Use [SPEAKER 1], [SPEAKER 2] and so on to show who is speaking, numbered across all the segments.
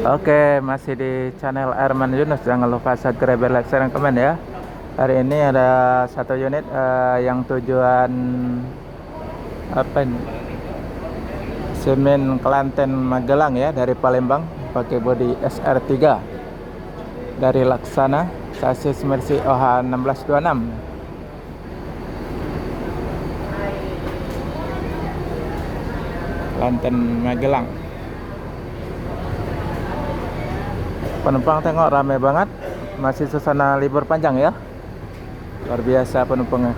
[SPEAKER 1] Oke, masih di channel Arman Yunus. Jangan lupa subscribe, like, share, dan komen ya. Hari ini ada satu unit yang tujuan apa ini? Semen Klaten Magelang ya, dari Palembang, pakai bodi SR3 dari Laksana, sasis Mercy OH 1626. Klaten Magelang. Penumpang tengok ramai banget. Masih suasana libur panjang ya. Luar biasa penumpangnya.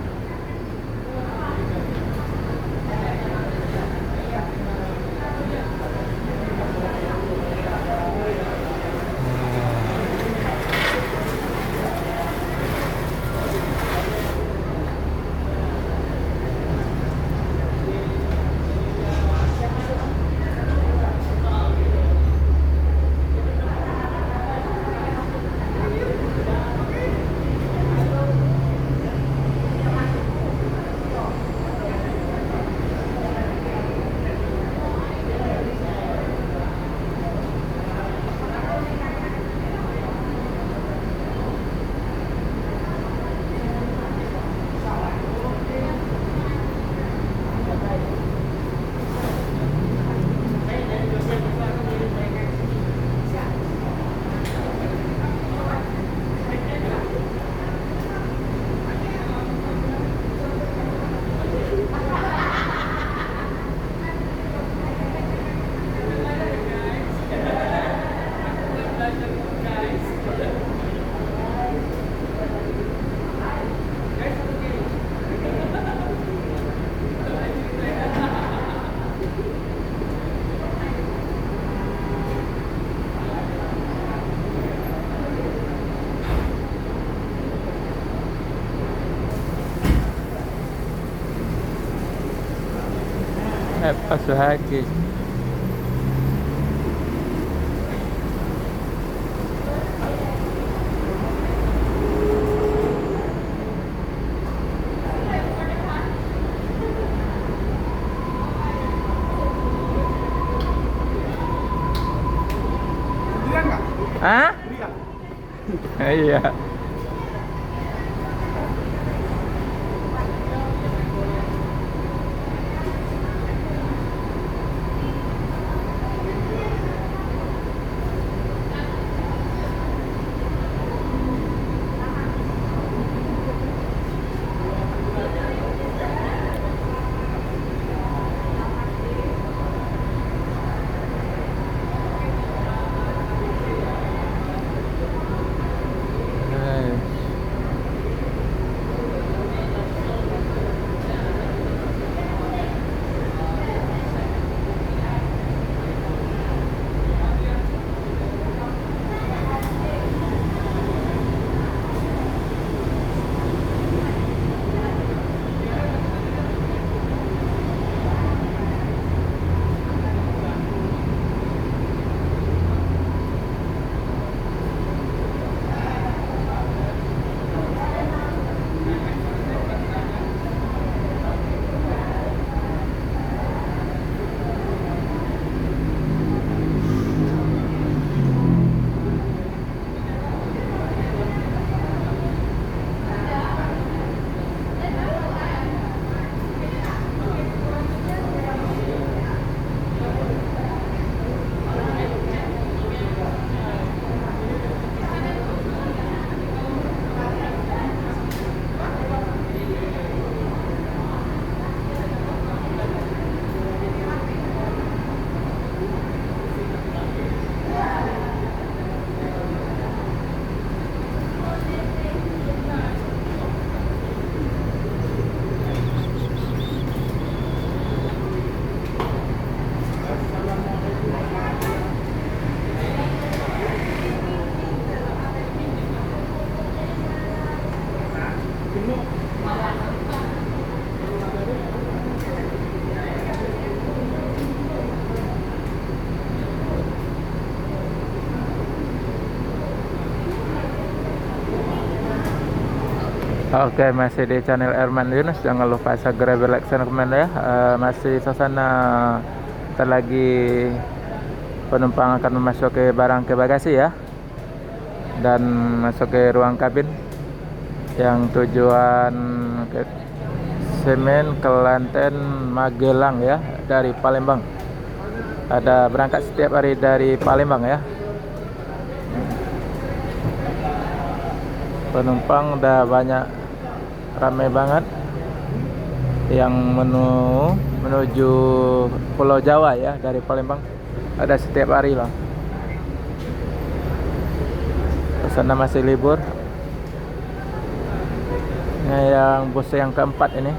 [SPEAKER 1] Pak Suhaki. Hah? Iya. Oke, masih di channel Arman Yunus. Jangan lupa subscribe, like, share, komen ya. Masih suasana lagi penumpang akan memasuki barang ke bagasi ya, dan masuk ke ruang kabin yang tujuan ke Semen, Kelantan, Magelang ya, dari Palembang. Ada berangkat setiap hari dari Palembang ya. Penumpang udah banyak, ramai banget yang menuju Pulau Jawa ya dari Palembang. Ada setiap hari lah. Sana masih libur. Ini yang bus yang keempat ini.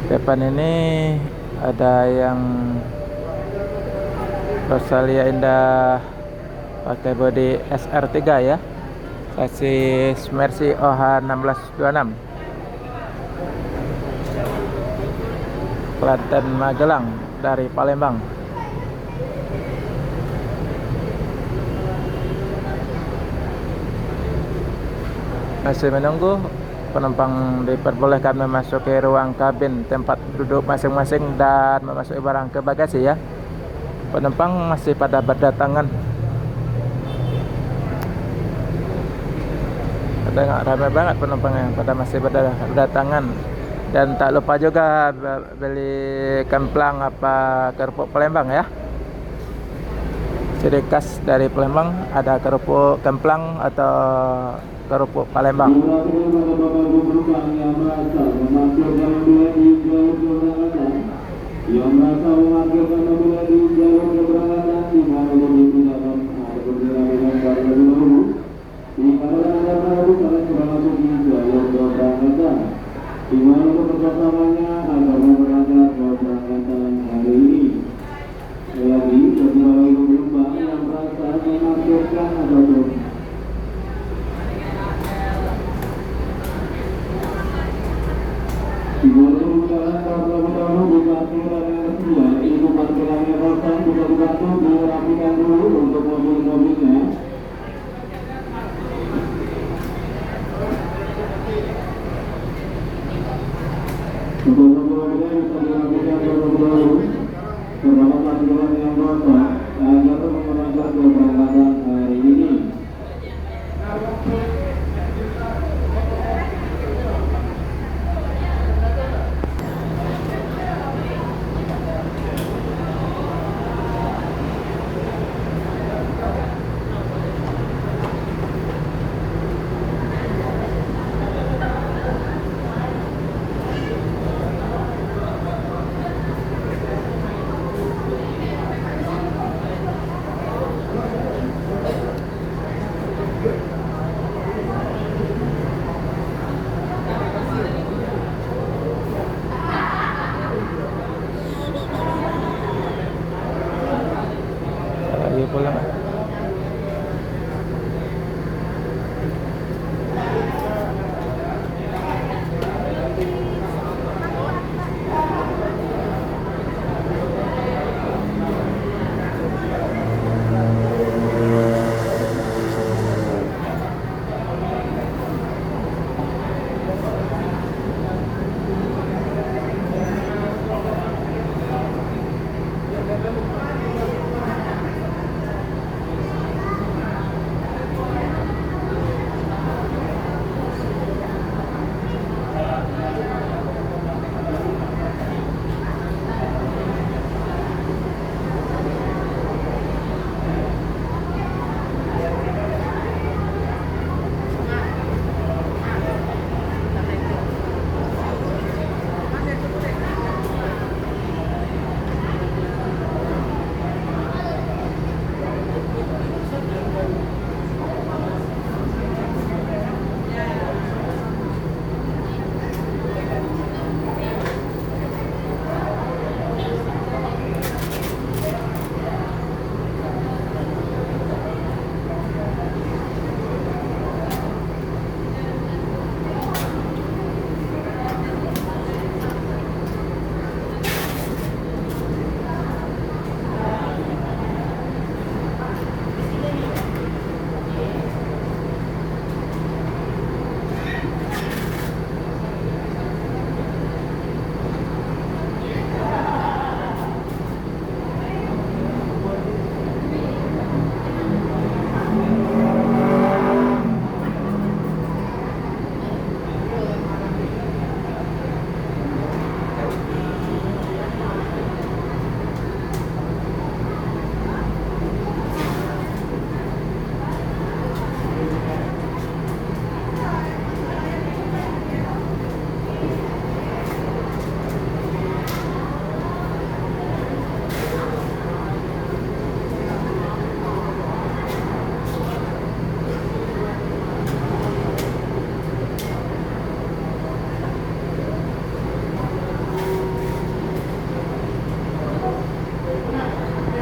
[SPEAKER 1] Depan ini ada yang Rosalia Indah pakai bodi SR3 ya, chassis Mercy OH1626, Klaten Magelang dari Palembang. Masih menunggu penumpang diperbolehkan memasuki ruang kabin tempat duduk masing-masing dan memasuki barang ke bagasi ya. Penumpang masih pada berdatangan. Ada nggak ramai banget penumpang yang pada masih berdatangan. Dan tak lupa juga beli kemplang apa kerupuk Palembang ya. Ciri khas dari Palembang ada kerupuk kemplang atau kerupuk Palembang. Yang merasa mengakhirkan mobil di jalur keberangkatan di mana menggunakan dengan barang dulu di mana ada baru kalian sudah masuk di jalur keberangkatan di mana kerjasamanya agar berangkat keberangkatan hari ini. Lagi bagi para ibu penumpang yang merasa mengakhirkan ataupun diboleh menggunakan terlebih dahulu buka aturan yang kedua, yaitu parkiran yang kosong bisa dibantu dirapikan dulu untuk mobil-mobilnya. Untuk mobil-mobilnya bisa dirapikan terlebih dahulu beberapa parkiran yang kosong agar memperlancar keberangkatan hari ini. Ayo pulang.